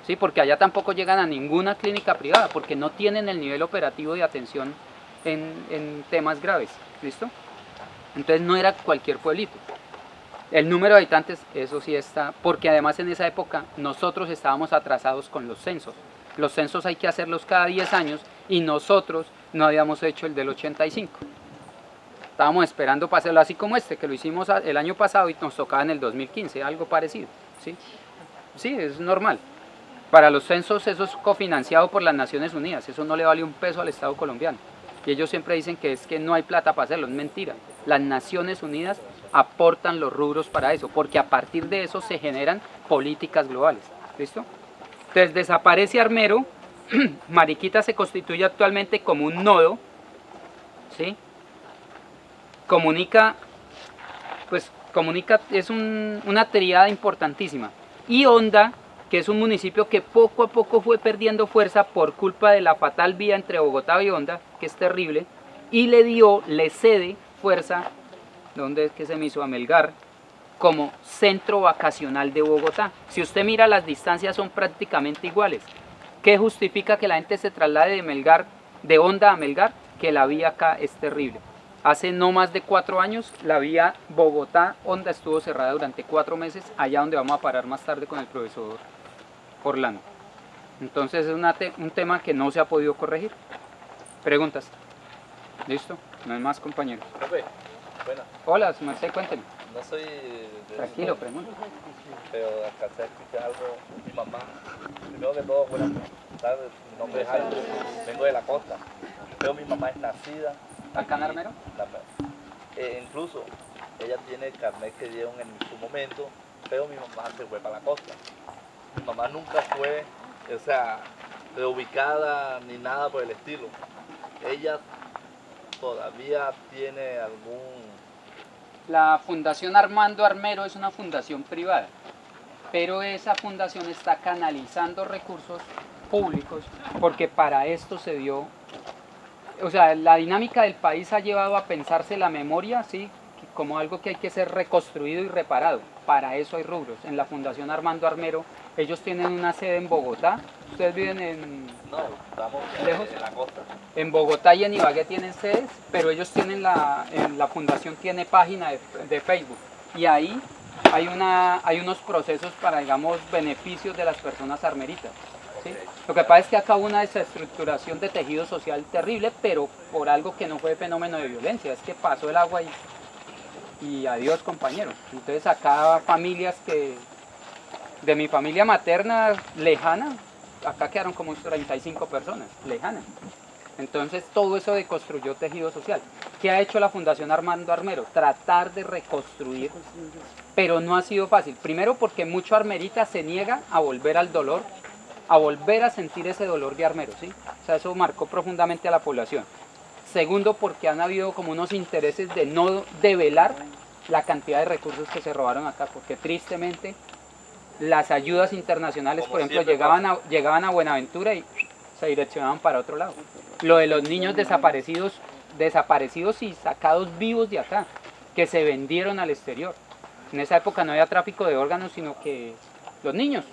¿Sí? Porque allá tampoco llegan a ninguna clínica privada porque no tienen el nivel operativo de atención en temas graves. ¿Listo? Entonces no era cualquier pueblito. El número de habitantes, eso sí está, porque además en esa época nosotros estábamos atrasados con los censos. Los censos hay que hacerlos cada 10 años y nosotros no habíamos hecho el del 85. Estábamos esperando para hacerlo así como este, que lo hicimos el año pasado y nos tocaba en el 2015, algo parecido. ¿Sí? Sí, es normal. Para los censos eso es cofinanciado por las Naciones Unidas, eso no le vale un peso al Estado colombiano. Y ellos siempre dicen que es que no hay plata para hacerlo, es mentira. Las Naciones Unidas aportan los rubros para eso, porque a partir de eso se generan políticas globales. ¿Listo? Entonces desaparece Armero, Mariquita se constituye actualmente como un nodo, ¿sí? Comunica, es una tríada importantísima. Y Honda, que es un municipio que poco a poco fue perdiendo fuerza por culpa de la fatal vía entre Bogotá y Honda, que es terrible, y le cede fuerza, ¿dónde es que se me hizo? A Melgar, como centro vacacional de Bogotá. Si usted mira, las distancias son prácticamente iguales. ¿Qué justifica que la gente se traslade de Honda a Melgar? Que la vía acá es terrible. Hace no más de 4 años, la vía Bogotá-Honda estuvo cerrada durante 4 meses, allá donde vamos a parar más tarde con el profesor Orlando. Entonces es un tema que no se ha podido corregir. ¿Preguntas? ¿Listo? No hay más, compañeros. Profe, buenas. Hola, Marcel, cuénteme. No soy de... Tranquilo, pregunta. Pero alcancé a escuchar algo. Mi mamá, primero que todo, buenas tardes. Mi nombre es Jairo, vengo de la costa. Pero mi mamá es nacida ¿Acá en Armero? Incluso ella tiene el carnet que dieron en su momento, pero mi mamá se fue para la costa. Mi mamá nunca fue, o sea, reubicada ni nada por el estilo. Ella todavía tiene algún... La Fundación Armando Armero es una fundación privada, pero esa fundación está canalizando recursos públicos porque para esto se dio, o sea, la dinámica del país ha llevado a pensarse la memoria, ¿sí?, como algo que hay que ser reconstruido y reparado. Para eso hay rubros. En la Fundación Armando Armero, ellos tienen una sede en Bogotá. ¿Ustedes viven en...? No, estamos lejos. En la costa. En Bogotá y en Ibagué tienen sedes, pero ellos tienen en la fundación tiene página de Facebook. Y ahí hay unos procesos para, digamos, beneficios de las personas armeritas. ¿Sí? Lo que pasa es que acá hubo una desestructuración de tejido social terrible, pero por algo que no fue fenómeno de violencia, es que pasó el agua y adiós, compañeros. Entonces acá familias de mi familia materna lejana, acá quedaron como 35 personas, lejanas. Entonces todo eso deconstruyó tejido social. ¿Qué ha hecho la Fundación Armando Armero? Tratar de reconstruir, pero no ha sido fácil. Primero porque mucho armerita se niega a volver al dolor, a volver a sentir ese dolor de armero, ¿sí? O sea, eso marcó profundamente a la población. Segundo, porque han habido como unos intereses de no develar la cantidad de recursos que se robaron acá, porque tristemente las ayudas internacionales, por ejemplo, llegaban a Buenaventura y se direccionaban para otro lado. Lo de los niños desaparecidos y sacados vivos de acá, que se vendieron al exterior. En esa época no había tráfico de órganos, sino que los niños.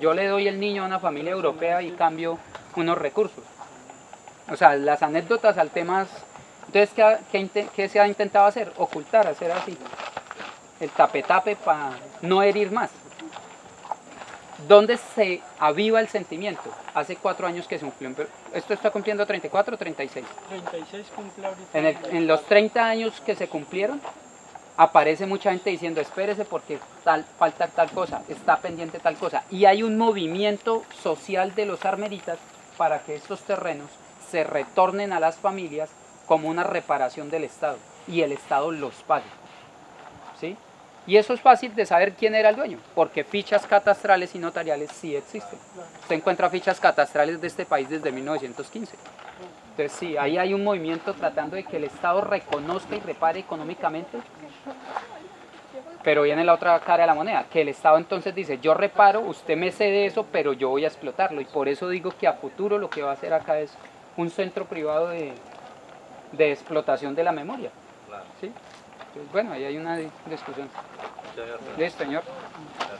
Yo le doy el niño a una familia europea y cambio unos recursos. O sea, las anécdotas al tema. Entonces, ¿qué se ha intentado hacer? Ocultar, hacer así. El tape-tape para no herir más. ¿Dónde se aviva el sentimiento? Hace 4 años que se cumplió. ¿Esto está cumpliendo 34 o 36? 36 cumple ahorita. En los 30 años que se cumplieron, aparece mucha gente diciendo, espérese porque falta tal cosa, está pendiente tal cosa. Y hay un movimiento social de los armeritas para que estos terrenos se retornen a las familias como una reparación del Estado y el Estado los pague, ¿sí? Y eso es fácil de saber quién era el dueño, porque fichas catastrales y notariales sí existen. Usted encuentra fichas catastrales de este país desde 1915. Entonces sí, ahí hay un movimiento tratando de que el Estado reconozca y repare económicamente, pero viene la otra cara de la moneda, que el Estado entonces dice, yo reparo, usted me cede eso, pero yo voy a explotarlo. Y por eso digo que a futuro lo que va a hacer acá es un centro privado de explotación de la memoria. Claro. ¿Sí? Entonces, bueno, ahí hay una discusión. Muchas gracias. Listo, señor. Gracias.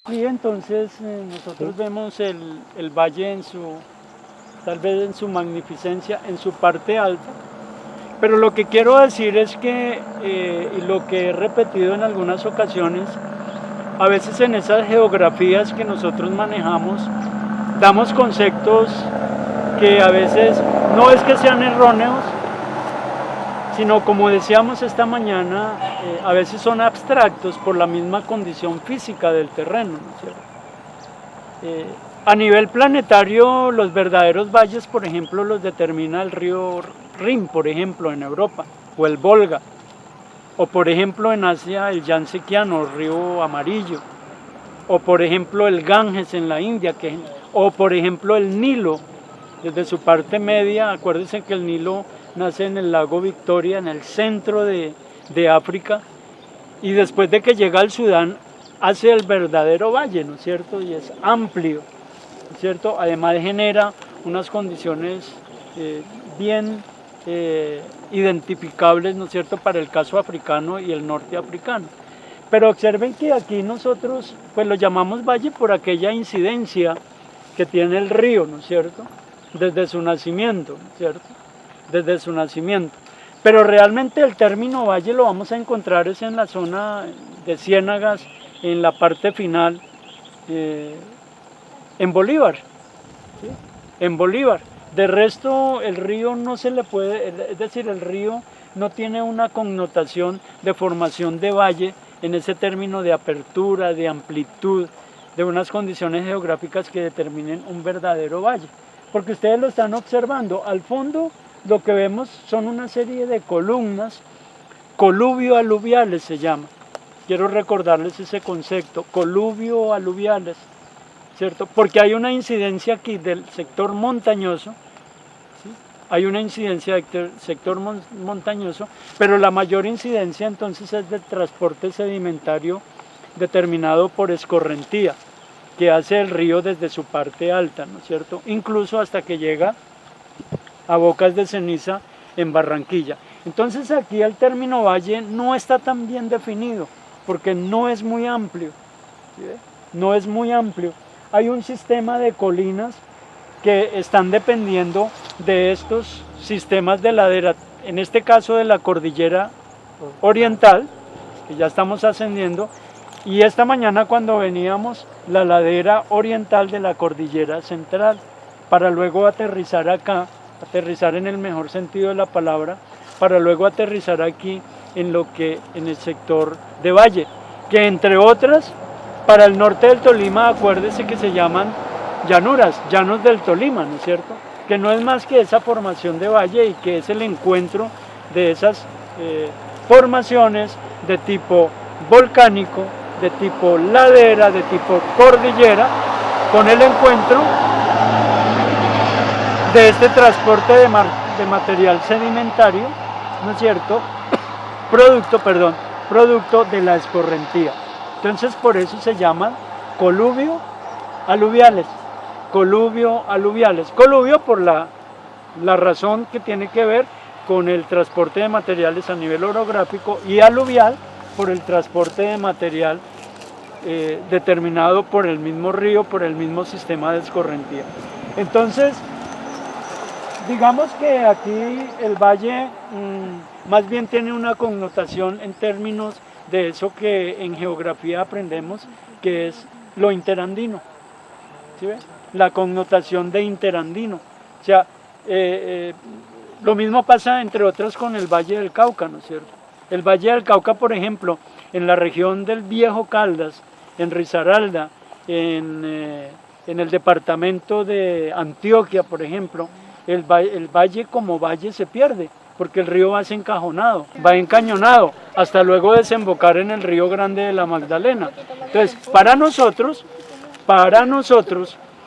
Y entonces nosotros vemos el valle en tal vez en su magnificencia, en su parte alta. Pero lo que quiero decir es que, y lo que he repetido en algunas ocasiones, a veces en esas geografías que nosotros manejamos, damos conceptos que a veces no es que sean erróneos, sino como decíamos esta mañana, a veces son abstractos por la misma condición física del terreno, ¿no es cierto? A nivel planetario, los verdaderos valles, por ejemplo, los determina el río Rin, por ejemplo, en Europa, o el Volga, o por ejemplo en Asia el Yansequiano, el río Amarillo, o por ejemplo el Ganges en la India, o por ejemplo el Nilo, desde su parte media. Acuérdense que el Nilo nace en el lago Victoria, en el centro de África, y después de que llega al Sudán, hace el verdadero valle, ¿no es cierto? Y es amplio, ¿no es cierto? Además genera unas condiciones bien identificables, ¿no es cierto?, para el caso africano y el norte africano. Pero observen que aquí nosotros pues lo llamamos valle por aquella incidencia que tiene el río, ¿no es cierto?, desde su nacimiento, ¿no es cierto?, desde su nacimiento. Pero realmente el término valle lo vamos a encontrar es en la zona de Ciénagas, en la parte final, en Bolívar, ¿sí?, en Bolívar. De resto, el río no se le puede, es decir, el río no tiene una connotación de formación de valle en ese término de apertura, de amplitud, de unas condiciones geográficas que determinen un verdadero valle. Porque ustedes lo están observando, al fondo lo que vemos son una serie de columnas, coluvio-aluviales se llama. Quiero recordarles ese concepto, coluvio-aluviales, ¿cierto? Porque hay una incidencia aquí del sector montañoso, ¿sí?, hay una incidencia del sector montañoso, pero la mayor incidencia entonces es del transporte sedimentario determinado por escorrentía, que hace el río desde su parte alta, ¿no es cierto?, incluso hasta que llega a Bocas de Ceniza en Barranquilla. Entonces aquí el término valle no está tan bien definido, porque no es muy amplio, ¿sí?, no es muy amplio. Hay un sistema de colinas que están dependiendo de estos sistemas de ladera, en este caso de la cordillera oriental, que ya estamos ascendiendo, y esta mañana cuando veníamos, la ladera oriental de la cordillera central, para luego aterrizar acá, aterrizar en el mejor sentido de la palabra, para luego aterrizar aquí en el sector de valle, que entre otras, para el norte del Tolima, acuérdese que se llaman llanuras, llanos del Tolima, ¿no es cierto?, que no es más que esa formación de valle y que es el encuentro de esas formaciones de tipo volcánico, de tipo ladera, de tipo cordillera, con el encuentro de este transporte de material sedimentario, ¿no es cierto?, producto de la escorrentía. Entonces por eso se llaman coluvio-aluviales, coluvio-aluviales. Coluvio por la razón que tiene que ver con el transporte de materiales a nivel orográfico, y aluvial por el transporte de material determinado por el mismo río, por el mismo sistema de escorrentía. Entonces, digamos que aquí el valle más bien tiene una connotación en términos de eso que en geografía aprendemos, que es lo interandino, ¿sí ves? La connotación de interandino. O sea, Lo mismo pasa, entre otras, con el Valle del Cauca, ¿no es cierto? El Valle del Cauca, por ejemplo, en la región del Viejo Caldas, en Risaralda, en el departamento de Antioquia, por ejemplo, el valle como valle se pierde, porque el río va desencajonado, va encañonado, hasta luego desembocar en el río Grande de la Magdalena. Entonces, para nosotros,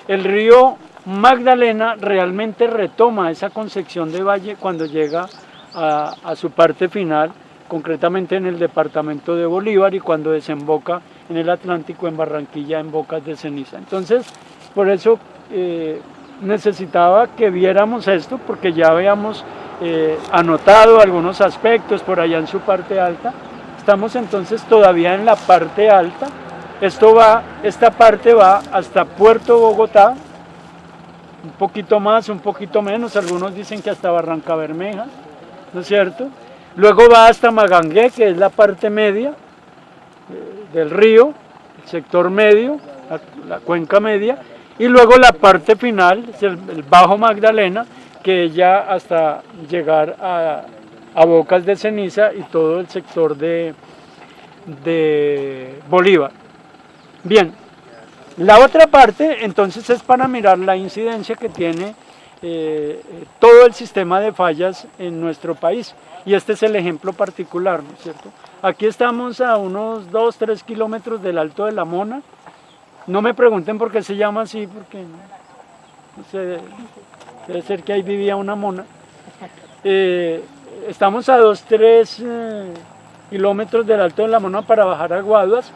el río Magdalena realmente retoma esa concepción de valle cuando llega a su parte final, concretamente en el departamento de Bolívar, y cuando desemboca en el Atlántico, en Barranquilla, en Bocas de Ceniza. Entonces, por eso necesitaba que viéramos esto, porque ya habíamos anotado algunos aspectos por allá en su parte alta. Estamos entonces todavía en la parte alta. Esta parte va hasta Puerto Bogotá, un poquito más, un poquito menos, algunos dicen que hasta Barranca Bermeja, ¿no es cierto? Luego va hasta Magangué, que es la parte media del río, el sector medio, la cuenca media, y luego la parte final, es el Bajo Magdalena, que ya hasta llegar a Bocas de Ceniza y todo el sector de Bolívar. Bien, la otra parte entonces es para mirar la incidencia que tiene todo el sistema de fallas en nuestro país, y este es el ejemplo particular, ¿no es cierto? Aquí estamos a unos 2-3 kilómetros del Alto de la Mona. No me pregunten por qué se llama así, porque no sé, debe ser que ahí vivía una mona. Estamos a 2-3 kilómetros del Alto de la Mona para bajar a Guaduas.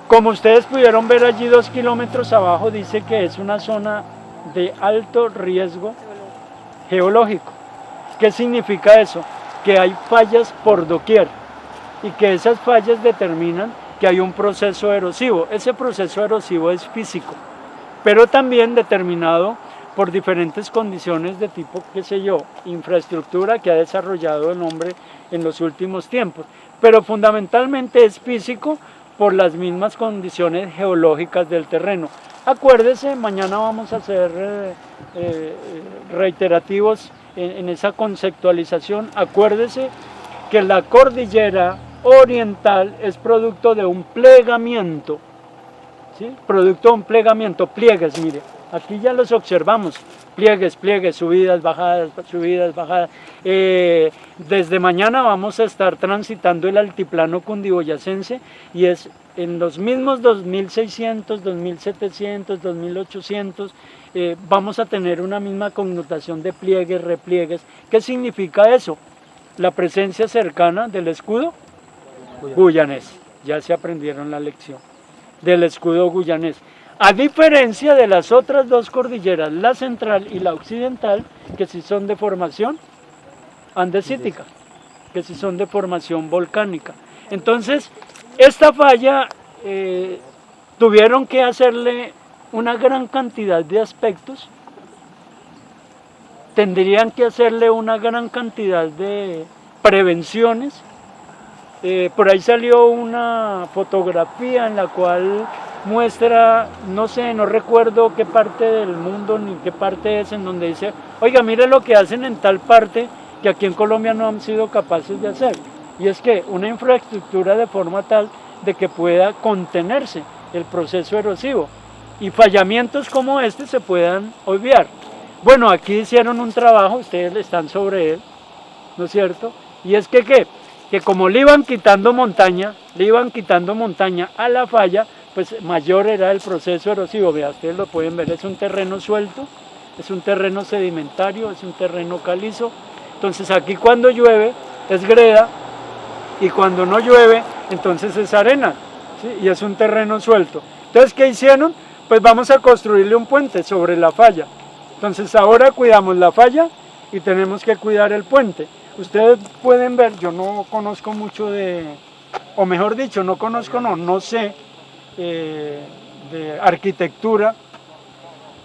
Como ustedes pudieron ver allí 2 kilómetros abajo, dice que es una zona de alto riesgo geológico. ¿Qué significa eso? Que hay fallas por doquier y que esas fallas determinan que hay un proceso erosivo. Ese proceso erosivo es físico, pero también determinado por diferentes condiciones de tipo, qué sé yo, infraestructura que ha desarrollado el hombre en los últimos tiempos, pero fundamentalmente es físico por las mismas condiciones geológicas del terreno. Acuérdese, mañana vamos a ser reiterativos en esa conceptualización. Acuérdese que la cordillera oriental es producto de un plegamiento, ¿sí? Producto de un plegamiento, pliegues, mire, aquí ya los observamos, pliegues, subidas, bajadas. Desde mañana vamos a estar transitando el altiplano cundiboyacense, y es en los mismos 2600, 2700, 2800, vamos a tener una misma connotación de pliegues, repliegues. ¿Qué significa eso? La presencia cercana del escudo guyanés. Ya se aprendieron la lección del escudo guyanés. A diferencia de las otras dos cordilleras, la central y la occidental, que sí son de formación andesítica, que sí son de formación volcánica. Entonces, esta falla tuvieron que hacerle una gran cantidad de aspectos, tendrían que hacerle una gran cantidad de prevenciones. Por ahí salió una fotografía en la cual muestra, no sé, no recuerdo qué parte del mundo ni qué parte es, en donde dice, oiga, mire lo que hacen en tal parte que aquí en Colombia no han sido capaces de hacer. Y es que una infraestructura de forma tal de que pueda contenerse el proceso erosivo y fallamientos como este se puedan obviar. Bueno, aquí hicieron un trabajo, ustedes están sobre él, ¿no es cierto? Y es que como le iban quitando montaña a la falla, pues mayor era el proceso erosivo. Vea, ustedes lo pueden ver, es un terreno suelto, es un terreno sedimentario, es un terreno calizo. Entonces aquí cuando llueve es greda, y cuando no llueve entonces es arena, ¿sí? Y es un terreno suelto. Entonces, ¿qué hicieron? Pues vamos a construirle un puente sobre la falla. Entonces ahora cuidamos la falla y tenemos que cuidar el puente. Ustedes pueden ver, yo no conozco mucho o mejor dicho, no sé de arquitectura,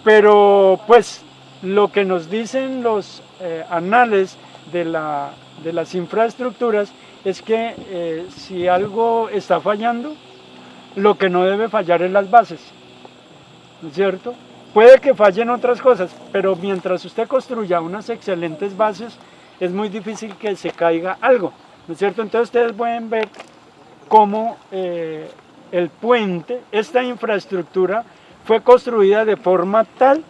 pero pues lo que nos dicen los anales de las infraestructuras es que si algo está fallando, lo que no debe fallar es las bases, ¿no es cierto? Puede que fallen otras cosas, pero mientras usted construya unas excelentes bases, es muy difícil que se caiga algo, ¿no es cierto? Entonces ustedes pueden ver cómo el puente, esta infraestructura, fue construida de forma tal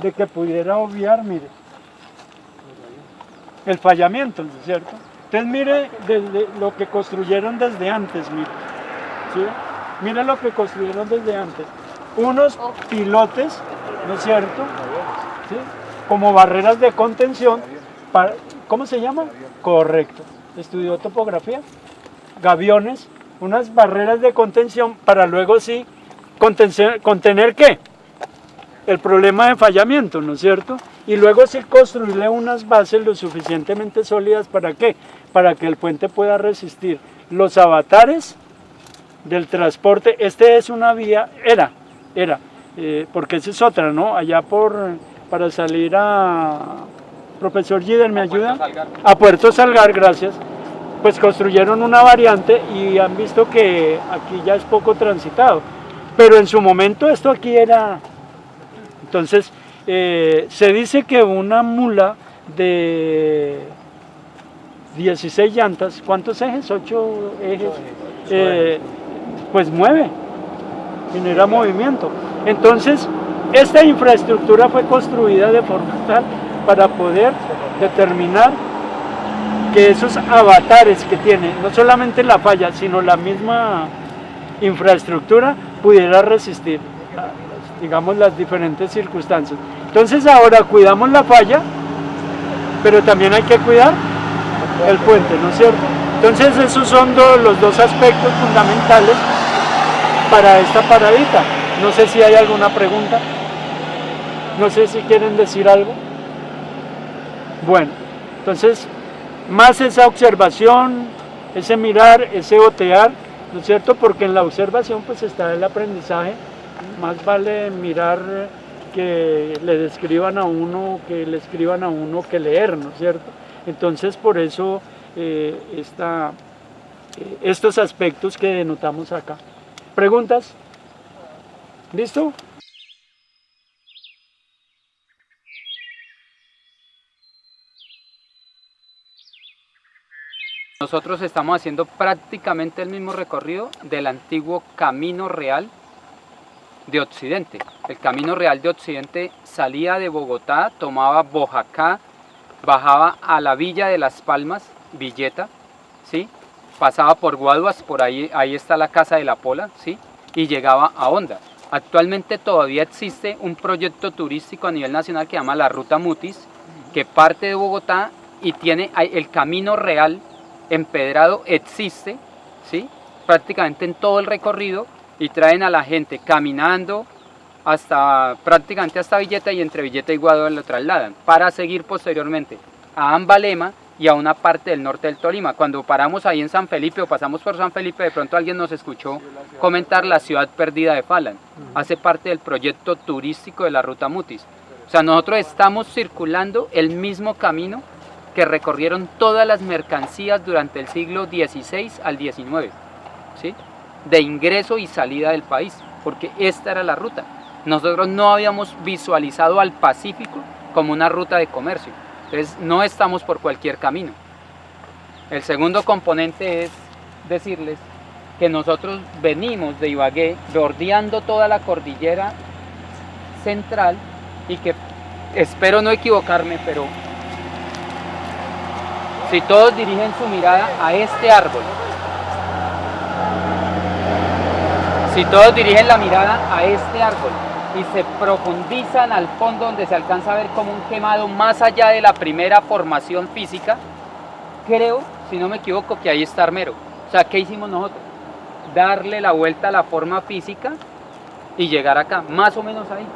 de que pudiera obviar, mire, el fallamiento, ¿no es cierto? Entonces mire desde lo que construyeron desde antes, mire, ¿sí? Mire lo que construyeron desde antes, unos pilotes, ¿no es cierto? ¿Sí? Como barreras de contención, ¿cómo se llama? Correcto, estudió topografía, gaviones, unas barreras de contención para luego sí contener ¿qué? El problema de fallamiento, ¿no es cierto? Y luego sí construirle unas bases lo suficientemente sólidas ¿para qué? Para que el puente pueda resistir los avatares del transporte. Este es una vía, porque esa es otra, ¿no? Allá para salir a... Profesor Gider, ¿me ayuda? A Puerto Salgar, gracias. Pues construyeron una variante y han visto que aquí ya es poco transitado. Pero en su momento esto aquí era... Entonces, se dice que una mula de 16 llantas, ¿cuántos ejes? 8 ejes. Pues mueve, genera movimiento. Entonces, esta infraestructura fue construida de forma tal para poder determinar que esos avatares que tiene, no solamente la falla, sino la misma infraestructura, pudiera resistir, digamos, las diferentes circunstancias. Entonces ahora cuidamos la falla, pero también hay que cuidar el puente, ¿no es cierto? Entonces esos son los dos aspectos fundamentales para esta paradita. No sé si hay alguna pregunta, no sé si quieren decir algo. Bueno, entonces, más esa observación, ese mirar, ese otear, ¿no es cierto? Porque en la observación pues está el aprendizaje, más vale mirar que le describan a uno, que le escriban a uno, que leer, ¿no es cierto? Entonces por eso estos aspectos que denotamos acá. ¿Preguntas? ¿Listo? Nosotros estamos haciendo prácticamente el mismo recorrido del antiguo Camino Real de Occidente. El Camino Real de Occidente salía de Bogotá, tomaba Boyacá, bajaba a la Villa de Las Palmas, Villeta, ¿sí? Pasaba por Guaduas, por ahí está la Casa de la Pola, ¿sí? Y llegaba a Honda. Actualmente todavía existe un proyecto turístico a nivel nacional que se llama la Ruta Mutis, que parte de Bogotá y tiene el Camino Real empedrado, existe, ¿sí? Prácticamente en todo el recorrido, y traen a la gente caminando prácticamente hasta Villeta, y entre Villeta y Guaduas lo trasladan para seguir posteriormente a Ambalema y a una parte del norte del Tolima. Cuando paramos ahí en San Felipe o pasamos por San Felipe, de pronto alguien nos escuchó comentar la ciudad perdida de Falan. Hace parte del proyecto turístico de la Ruta Mutis. O sea, nosotros estamos circulando el mismo camino que recorrieron todas las mercancías durante el siglo XVI al XIX, ¿sí? De ingreso y salida del país, porque esta era la ruta. Nosotros no habíamos visualizado al Pacífico como una ruta de comercio, entonces no estamos por cualquier camino. El segundo componente es decirles que nosotros venimos de Ibagué bordeando toda la cordillera central y que, espero no equivocarme, pero si todos dirigen su mirada a este árbol, si todos dirigen la mirada a este árbol y se profundizan al fondo donde se alcanza a ver como un quemado más allá de la primera formación física, creo, si no me equivoco, que ahí está Armero. O sea, ¿qué hicimos nosotros? Darle la vuelta a la forma física y llegar acá, más o menos ahí.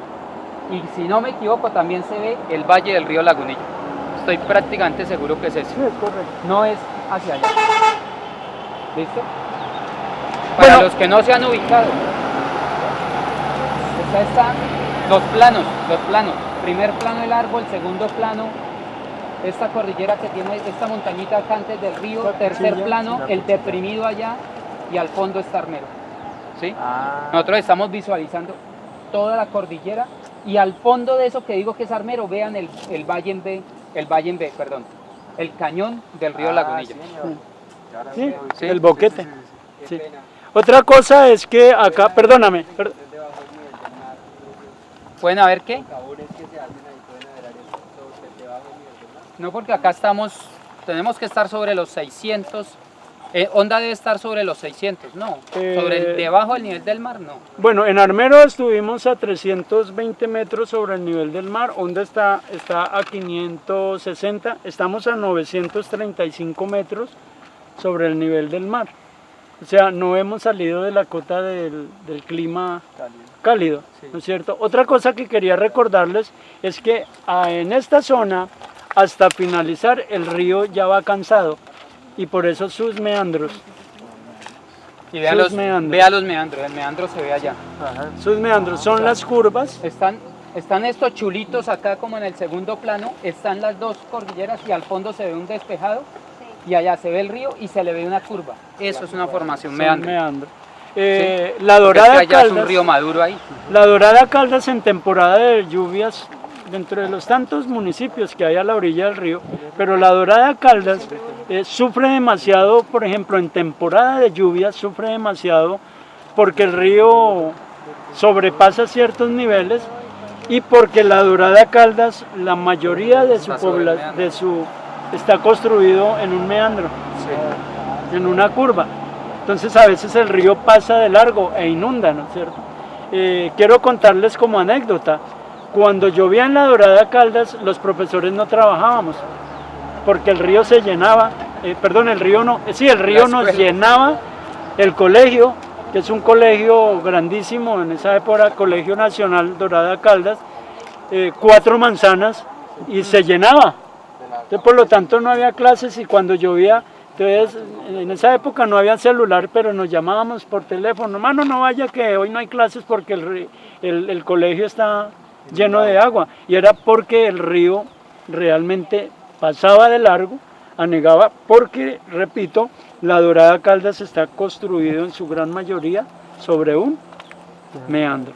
Y si no me equivoco, también se ve el valle del río Lagunillo. Estoy prácticamente seguro que es eso. Sí, es correcto. No es hacia allá. ¿Listo? Para los que no se han ubicado, están los planos. Primer plano el árbol, segundo plano esta cordillera que tiene esta montañita acá antes del río, tercer plano el deprimido allá y al fondo está Armero, ¿sí? Nosotros estamos visualizando toda la cordillera y al fondo de eso que digo que es Armero, vean el valle en B, el cañón del río Lagunilla. ¿Sí? Sí. El boquete. Sí. Otra cosa es que acá, perdóname, ¿Pueden haber qué? No, porque acá tenemos que estar sobre los 600. Onda debe estar sobre los 600, no. Debajo del nivel del mar, no. bueno, en Armero estuvimos a 320 metros sobre el nivel del mar, Honda está a 560, estamos a 935 metros sobre el nivel del mar. O sea, no hemos salido de la cota del clima cálido, ¿no es cierto? Otra cosa que quería recordarles es que en esta zona, hasta finalizar, el río ya va cansado y por eso sus meandros. Y vea los meandros, el meandro se ve allá. Sus meandros son las curvas. Están estos chulitos acá como en el segundo plano, están las dos cordilleras y al fondo se ve un despejado y allá se ve el río y se le ve una curva. Eso es una formación meandro. La Dorada allá Caldas, es un río maduro ahí. La Dorada Caldas en temporada de lluvias, dentro de los tantos municipios que hay a la orilla del río, pero la Dorada Caldas sufre demasiado, por ejemplo, en temporada de lluvias sufre demasiado porque el río sobrepasa ciertos niveles y porque la Dorada Caldas, la mayoría de su población está construido en un meandro, en una curva. Entonces a veces el río pasa de largo e inunda, ¿no es cierto? Quiero contarles como anécdota, cuando llovía en la Dorada Caldas, los profesores no trabajábamos, porque el río se llenaba, el río nos llenaba el colegio, que es un colegio grandísimo, en esa época Colegio Nacional Dorada Caldas, 4 manzanas y se llenaba. Entonces, por lo tanto no había clases y cuando llovía, entonces en esa época no había celular, pero nos llamábamos por teléfono, hermano, no vaya que hoy no hay clases porque el colegio está lleno de agua, y era porque el río realmente pasaba de largo, anegaba, porque, repito, la Dorada Caldas está construido en su gran mayoría sobre un meandro,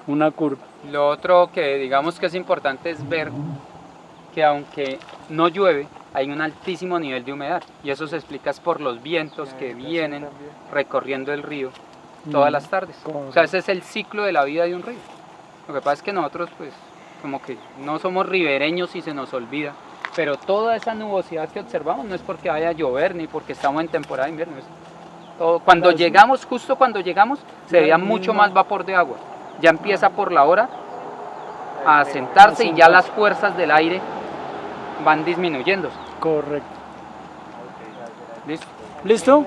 una curva. Lo otro que digamos que es importante es ver que aunque no llueve, hay un altísimo nivel de humedad, y eso se explica por los vientos que vienen recorriendo el río todas las tardes. O sea, ese es el ciclo de la vida de un río. Lo que pasa es que nosotros pues como que no somos ribereños y se nos olvida, pero toda esa nubosidad que observamos no es porque vaya a llover ni porque estamos en temporada de invierno. Cuando llegamos, justo cuando llegamos, se veía mucho más vapor de agua. Ya empieza por la hora a asentarse y ya las fuerzas del aire van disminuyendo. Correcto. ¿Listo? ¿Listo?